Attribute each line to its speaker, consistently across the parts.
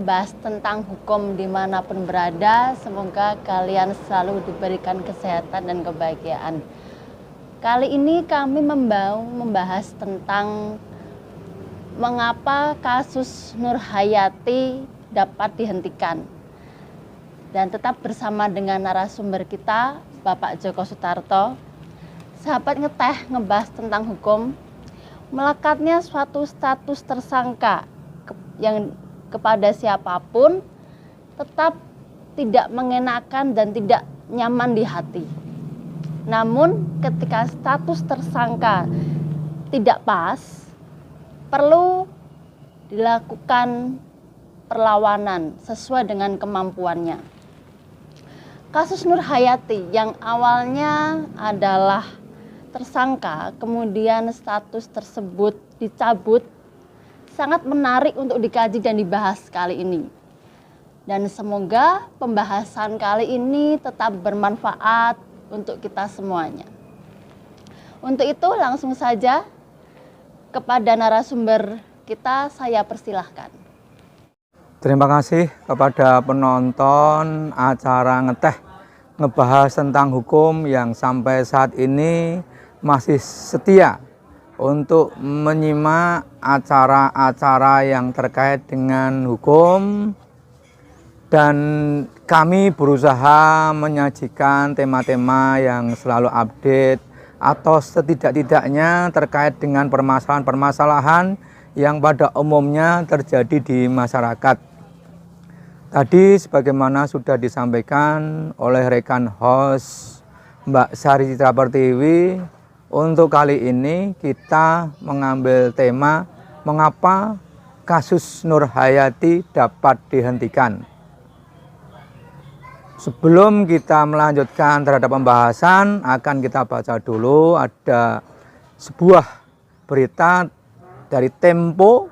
Speaker 1: ngebahas tentang hukum dimanapun berada. Semoga kalian selalu diberikan kesehatan dan kebahagiaan. Kali ini kami membahas tentang mengapa kasus Nur Hayati dapat dihentikan. Dan tetap bersama dengan narasumber kita, Bapak Joko Sutarto. Sahabat Ngeteh ngebahas tentang hukum, melekatnya suatu status tersangka yang kepada siapapun tetap tidak mengenakan dan tidak nyaman di hati. Namun ketika status tersangka tidak pas, perlu dilakukan perlawanan sesuai dengan kemampuannya. Kasus Nur Hayati yang awalnya adalah tersangka, kemudian status tersebut dicabut, sangat menarik untuk dikaji dan dibahas kali ini. Dan semoga pembahasan kali ini tetap bermanfaat untuk kita semuanya. Untuk itu langsung saja kepada narasumber kita saya persilahkan.
Speaker 2: Terima kasih kepada penonton acara Ngeteh ngebahas tentang hukum yang sampai saat ini masih setia untuk menyimak acara-acara yang terkait dengan hukum, dan kami berusaha menyajikan tema-tema yang selalu update atau setidak-tidaknya terkait dengan permasalahan-permasalahan yang pada umumnya terjadi di masyarakat. Tadi sebagaimana sudah disampaikan oleh rekan host Mbak Sari Citra Pertiwi, untuk kali ini kita mengambil tema mengapa kasus Nur Hayati dapat dihentikan. Sebelum kita melanjutkan terhadap pembahasan, akan kita baca dulu ada sebuah berita dari Tempo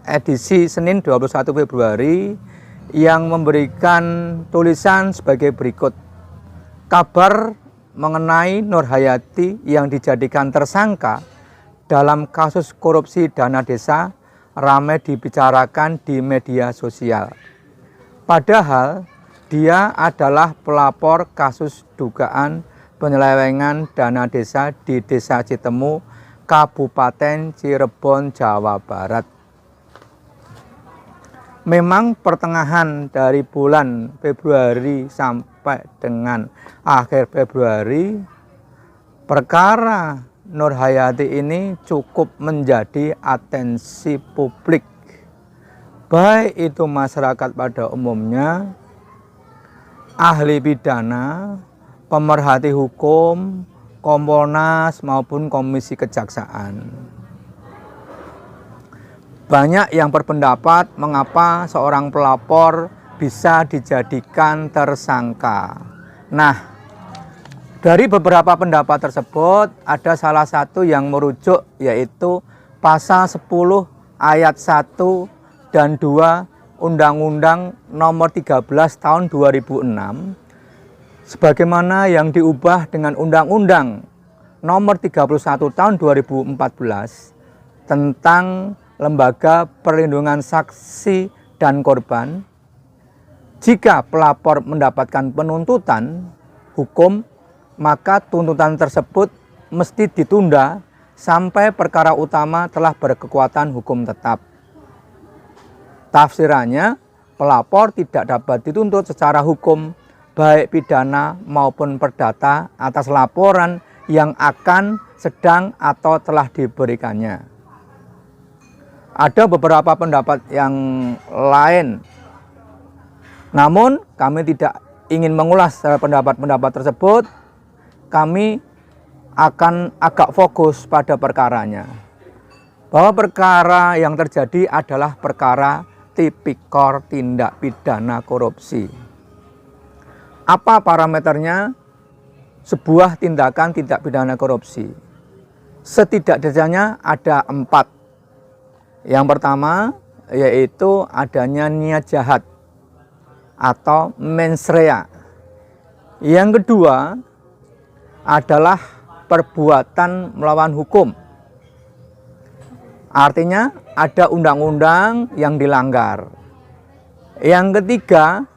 Speaker 2: edisi Senin 21 Februari yang memberikan tulisan sebagai berikut. Kabar mengenai Nur Hayati yang dijadikan tersangka dalam kasus korupsi dana desa ramai dibicarakan di media sosial. Padahal dia adalah pelapor kasus dugaan penyelewengan dana desa di Desa Citemu, Kabupaten Cirebon, Jawa Barat. Memang pertengahan dari bulan Februari sampai dengan akhir Februari, perkara Nur Hayati ini cukup menjadi atensi publik, baik itu masyarakat pada umumnya, ahli pidana, pemerhati hukum, Kompolnas maupun Komisi Kejaksaan. Banyak yang berpendapat mengapa seorang pelapor bisa dijadikan tersangka. Nah, dari beberapa pendapat tersebut ada salah satu yang merujuk, yaitu pasal 10 ayat 1 dan 2 Undang-Undang Nomor 13 tahun 2006 sebagaimana yang diubah dengan Undang-Undang Nomor 31 tahun 2014 tentang Lembaga Perlindungan Saksi dan Korban. Jika pelapor mendapatkan penuntutan hukum, maka tuntutan tersebut mesti ditunda sampai perkara utama telah berkekuatan hukum tetap. Tafsirannya, pelapor tidak dapat dituntut secara hukum, baik pidana maupun perdata, atas laporan yang akan, sedang, atau telah diberikannya. Ada beberapa pendapat yang lain, namun kami tidak ingin mengulas pendapat-pendapat tersebut. Kami akan agak fokus pada perkaranya, bahwa perkara yang terjadi adalah perkara tipikor tindak pidana korupsi. Apa parameternya sebuah tindakan tindak pidana korupsi? Setidak-tidaknya ada 4. Yang pertama yaitu adanya niat jahat atau mens rea. Yang kedua adalah perbuatan melawan hukum. Artinya ada undang-undang yang dilanggar. Yang ketiga,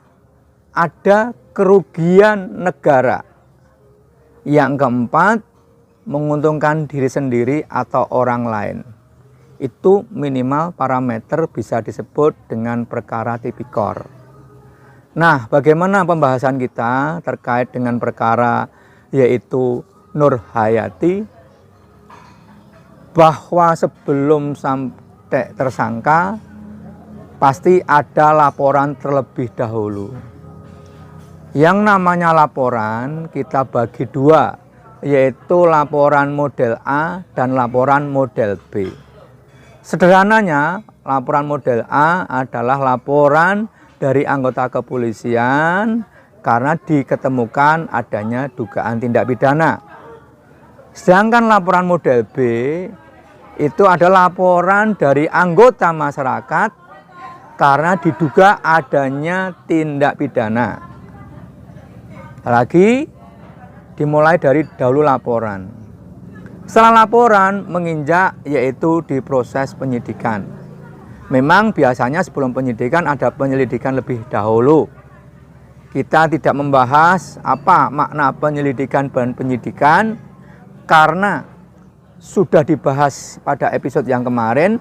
Speaker 2: ada kerugian negara. Yang keempat, menguntungkan diri sendiri atau orang lain. Itu minimal parameter bisa disebut dengan perkara tipikor. Nah, bagaimana pembahasan kita terkait dengan perkara yaitu Nur Hayati, bahwa sebelum sampai tersangka pasti ada laporan terlebih dahulu. Yang namanya laporan kita bagi dua, yaitu laporan model A dan laporan model B. Sederhananya, laporan model A adalah laporan dari anggota kepolisian karena diketemukan adanya dugaan tindak pidana. Sedangkan laporan model B itu adalah laporan dari anggota masyarakat karena diduga adanya tindak pidana. Lagi dimulai dari dahulu laporan. Setelah laporan menginjak yaitu di proses penyidikan. Memang biasanya sebelum penyidikan ada penyelidikan lebih dahulu. Kita tidak membahas apa makna penyelidikan dan penyidikan karena sudah dibahas pada episode yang kemarin.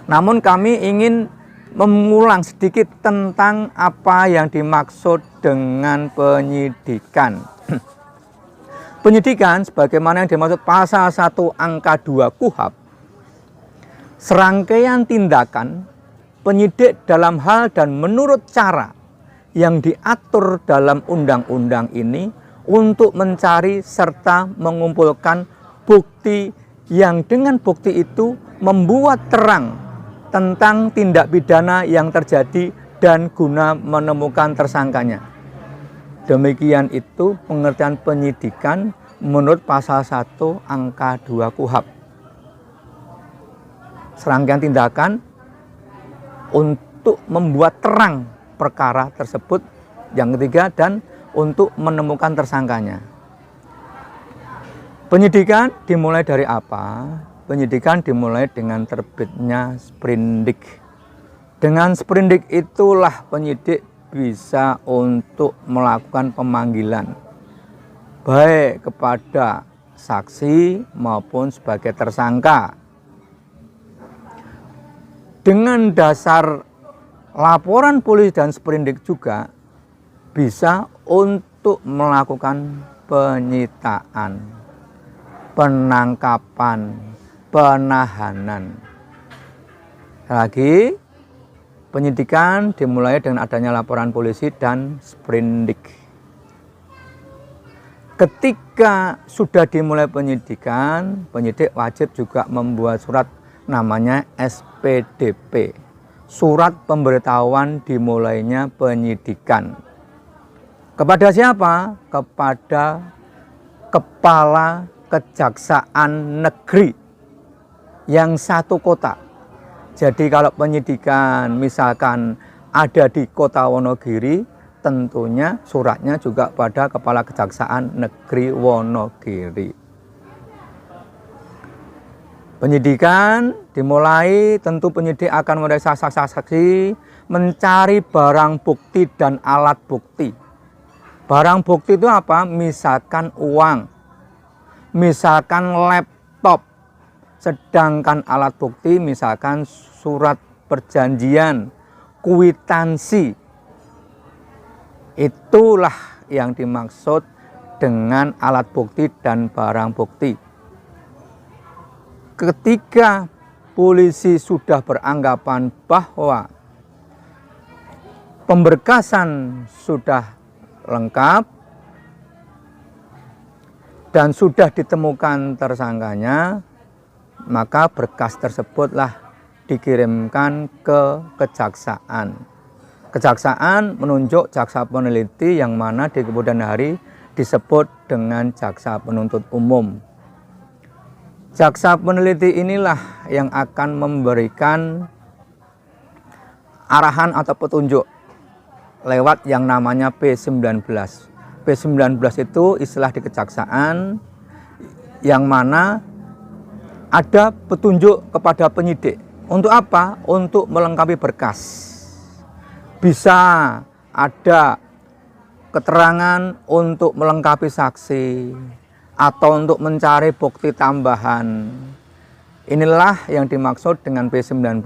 Speaker 2: Namun kami ingin mengulang sedikit tentang apa yang dimaksud dengan penyidikan. Penyidikan sebagaimana yang dimaksud pasal 1 angka 2 KUHP, serangkaian tindakan penyidik dalam hal dan menurut cara yang diatur dalam undang-undang ini untuk mencari serta mengumpulkan bukti yang dengan bukti itu membuat terang tentang tindak pidana yang terjadi dan guna menemukan tersangkanya. Demikian itu pengertian penyidikan menurut pasal 1 angka 2 KUHP. Serangkaian tindakan untuk membuat terang perkara tersebut. Yang ketiga, dan untuk menemukan tersangkanya. Penyidikan dimulai dari apa? Penyidikan dimulai dengan terbitnya sprindik. Dengan sprindik itulah penyidik bisa untuk melakukan pemanggilan baik kepada saksi maupun sebagai tersangka. Dengan dasar laporan polisi dan sprindik juga bisa untuk melakukan penyitaan, penangkapan, penahanan. Lagi, penyidikan dimulai dengan adanya laporan polisi dan sprindik. Ketika sudah dimulai penyidikan, penyidik wajib juga membuat surat namanya SPDP, surat pemberitahuan dimulainya penyidikan. Kepada siapa? Kepada Kepala Kejaksaan Negeri yang satu kota. Jadi kalau penyidikan misalkan ada di kota Wonogiri, tentunya suratnya juga pada Kepala Kejaksaan Negeri Wonogiri. Penyidikan dimulai, tentu penyidik akan memeriksa saksi-saksi, mencari barang bukti dan alat bukti. Barang bukti itu apa? Misalkan uang, misalkan laptop. Sedangkan alat bukti misalkan surat perjanjian, kwitansi. Itulah yang dimaksud dengan alat bukti dan barang bukti. Ketika polisi sudah beranggapan bahwa pemberkasan sudah lengkap dan sudah ditemukan tersangkanya, maka berkas tersebutlah dikirimkan ke kejaksaan. Kejaksaan menunjuk jaksa peneliti yang mana di kemudian hari disebut dengan jaksa penuntut umum. Jaksa peneliti inilah yang akan memberikan arahan atau petunjuk lewat yang namanya P19. P19 itu istilah di kejaksaan yang mana ada petunjuk kepada penyidik. Untuk apa? Untuk melengkapi berkas. bisa ada keterangan untuk melengkapi saksi atau untuk mencari bukti tambahan. Inilah yang dimaksud dengan P19.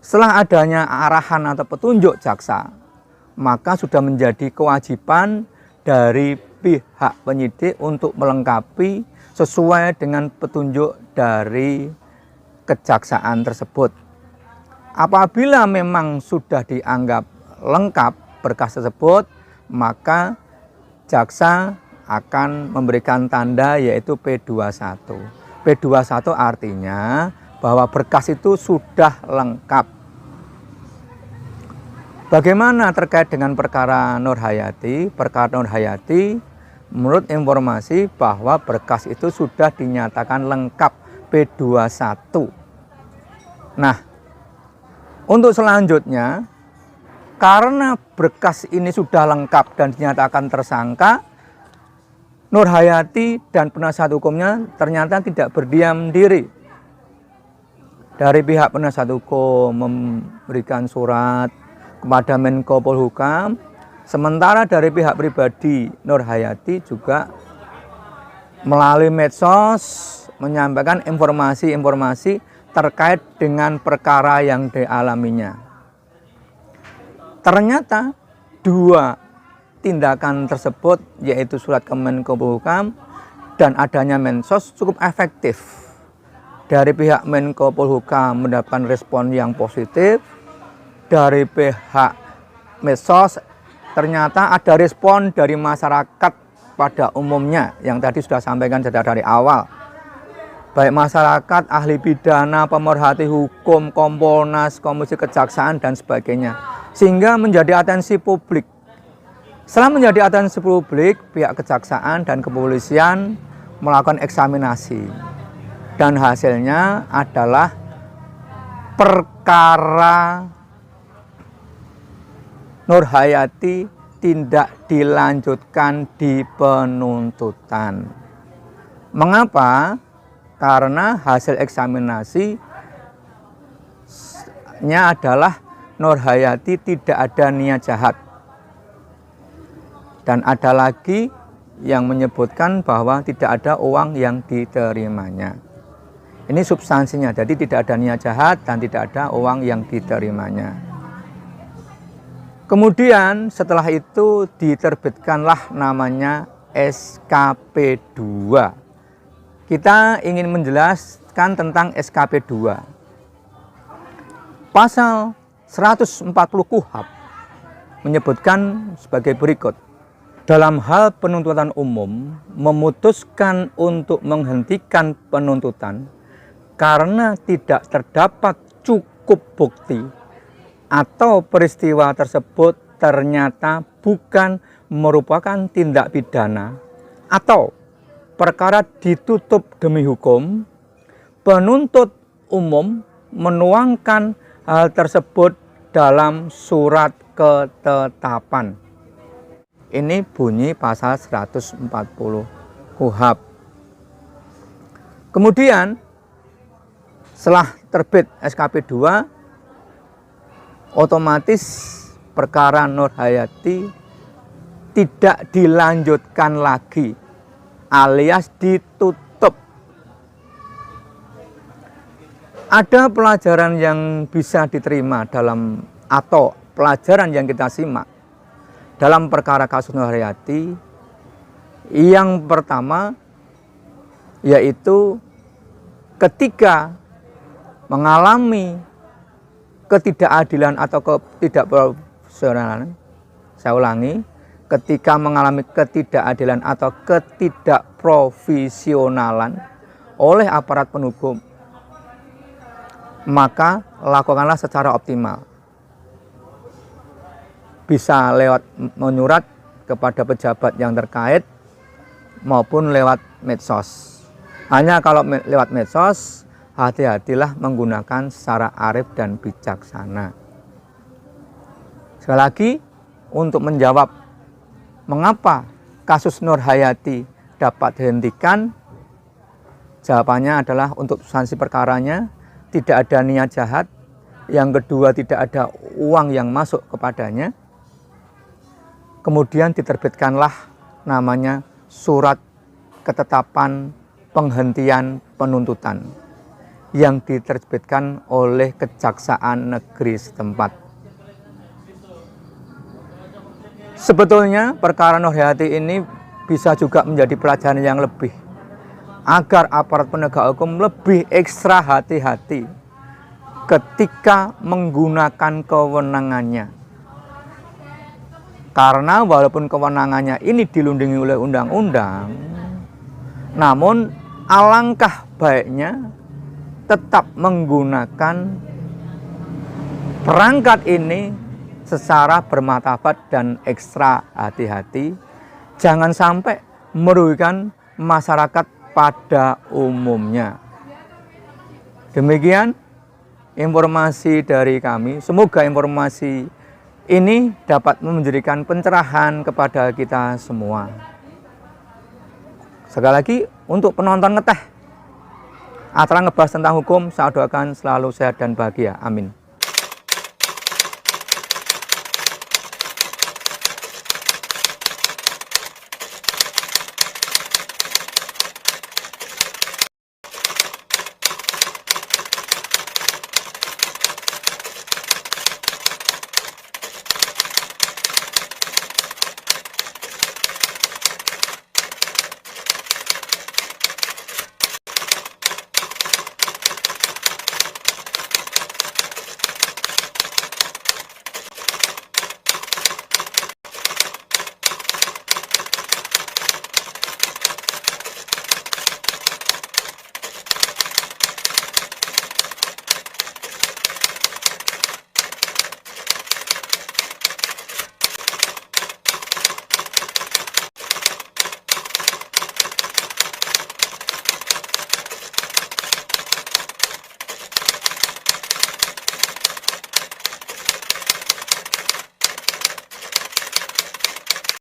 Speaker 2: Setelah adanya arahan atau petunjuk jaksa, maka sudah menjadi kewajiban dari pihak penyidik untuk melengkapi sesuai dengan petunjuk dari kejaksaan tersebut. Apabila memang sudah dianggap lengkap berkas tersebut, maka jaksa akan memberikan tanda yaitu P21. P21 artinya bahwa berkas itu sudah lengkap. Bagaimana terkait dengan perkara Nur Hayati? Perkara Nur Hayati, menurut informasi bahwa berkas itu sudah dinyatakan lengkap P21. Nah, untuk selanjutnya, karena berkas ini sudah lengkap dan dinyatakan tersangka, Nur Hayati dan penasihat hukumnya ternyata tidak berdiam diri. Dari pihak penasihat hukum memberikan surat kepada Menko Polhukam, sementara dari pihak pribadi Nur Hayati juga melalui medsos menyampaikan informasi-informasi terkait dengan perkara yang dialaminya. Ternyata dua tindakan tersebut, yaitu surat ke Menko Polhukam dan adanya medsos, cukup efektif. Dari pihak Menko Polhukam mendapatkan respon yang positif. Dari pihak medsos ternyata ada respon dari masyarakat pada umumnya yang tadi sudah sampaikan dari awal. Baik masyarakat, ahli pidana, pemerhati hukum, Kompolnas, Komisi Kejaksaan, dan sebagainya. Sehingga menjadi atensi publik. Setelah menjadi atensi publik, pihak kejaksaan dan kepolisian melakukan eksaminasi. Dan hasilnya adalah perkara Nur Hayati tidak dilanjutkan di penuntutan. Mengapa? Karena hasil eksaminasinya adalah Nur Hayati tidak ada niat jahat. Dan ada lagi yang menyebutkan bahwa tidak ada uang yang diterimanya. Ini substansinya, jadi tidak ada niat jahat dan tidak ada uang yang diterimanya. Kemudian setelah itu diterbitkanlah namanya SKP 2. Kita ingin menjelaskan tentang SKP 2. Pasal 140 KUHP menyebutkan sebagai berikut. Dalam hal penuntutan umum, memutuskan untuk menghentikan penuntutan karena tidak terdapat cukup bukti atau peristiwa tersebut ternyata bukan merupakan tindak pidana atau perkara ditutup demi hukum, penuntut umum menuangkan hal tersebut dalam surat ketetapan. Ini bunyi pasal 140 KUHP. Kemudian setelah terbit SKP 2, otomatis perkara Nur Hayati tidak dilanjutkan lagi alias ditutup. Ada pelajaran yang bisa diterima dalam atau pelajaran yang kita simak dalam perkara kasus Nur Hayati. Yang pertama yaitu ketika mengalami ketidakadilan atau ketidakprofesionalan, saya ulangi, ketika mengalami ketidakadilan atau ketidakprofesionalan oleh aparat penhukum, maka lakukanlah secara optimal. Bisa lewat menyurat kepada pejabat yang terkait maupun lewat medsos. Hanya kalau lewat medsos, hati-hatilah menggunakan secara arif dan bijaksana. Sekali lagi, untuk menjawab mengapa kasus Nur Hayati dapat dihentikan, jawabannya adalah untuk substansi perkaranya tidak ada niat jahat yang kedua tidak ada uang yang masuk kepadanya. Kemudian diterbitkanlah namanya surat ketetapan penghentian penuntutan yang diterbitkan oleh Kejaksaan Negeri setempat. Sebetulnya perkara Nurhayati ini bisa juga menjadi pelajaran yang lebih, agar aparat penegak hukum lebih ekstra hati-hati ketika menggunakan kewenangannya. Karena walaupun kewenangannya ini dilindungi oleh undang-undang, namun alangkah baiknya tetap menggunakan perangkat ini secara bermartabat dan ekstra hati-hati. Jangan sampai merugikan masyarakat pada umumnya. Demikian informasi dari kami. Semoga informasi ini dapat memberikan pencerahan kepada kita semua. Sekali lagi untuk penonton Ngeteh, acara ngebahas tentang hukum, saya doakan selalu sehat dan bahagia. Amin.